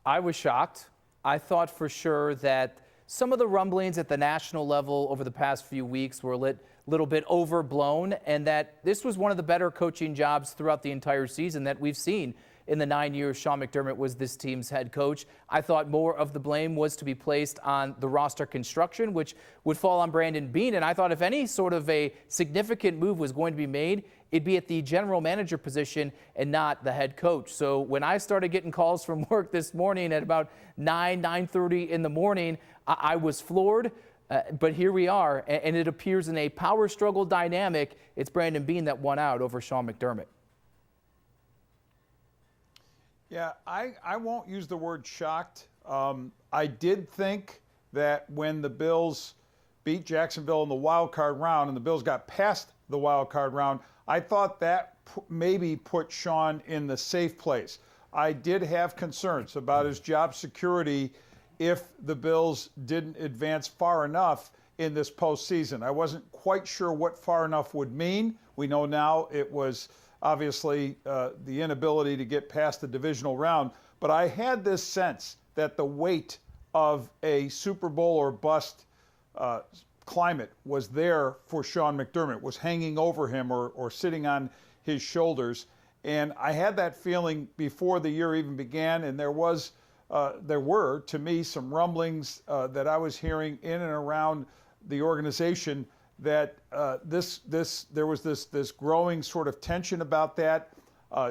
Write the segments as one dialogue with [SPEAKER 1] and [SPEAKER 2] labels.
[SPEAKER 1] I was shocked. I thought for sure that some of the rumblings at the national level over the past few weeks were a little bit overblown, and that this was one of the better coaching jobs throughout the entire season that we've seen in the 9 years Sean McDermott was this team's head coach. I thought more of the blame was to be placed on the roster construction, which would fall on Brandon Beane. And I thought if any sort of a significant move was going to be made, it'd be at the general manager position and not the head coach. So when I started getting calls from work this morning at about 9:30 in the morning, I was floored. But here we are, and it appears in a power struggle dynamic, it's Brandon Beane that won out over Sean McDermott.
[SPEAKER 2] Yeah, I won't use the word shocked. I did think that when the Bills beat Jacksonville in the wild card round and the Bills got past the wild card round, I thought that maybe put Sean in the safe place. I did have concerns about his job security if the Bills didn't advance far enough in this postseason. I wasn't quite sure what far enough would mean. We know now it was obviously the inability to get past the divisional round, but I had this sense that the weight of a Super Bowl or bust climate was there for Sean McDermott, was hanging over him or sitting on his shoulders. And I had that feeling before the year even began, and there were, to me, some rumblings that I was hearing in and around the organization that there was this growing sort of tension about that.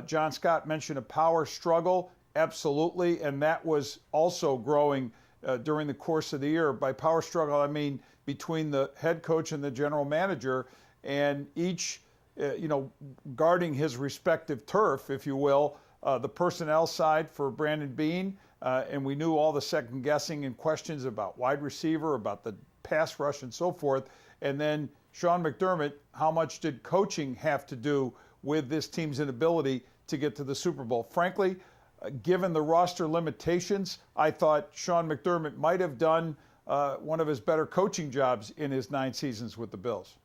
[SPEAKER 2] John Scott mentioned a power struggle, absolutely, and that was also growing during the course of the year. By power struggle, I mean between the head coach and the general manager, and each, guarding his respective turf, if you will. The personnel side for Brandon Beane, and we knew all the second guessing and questions about wide receiver, about the pass rush and so forth. And then Sean McDermott, how much did coaching have to do with this team's inability to get to the Super Bowl? Frankly, given the roster limitations, I thought Sean McDermott might have done one of his better coaching jobs in his 9 seasons with the Bills.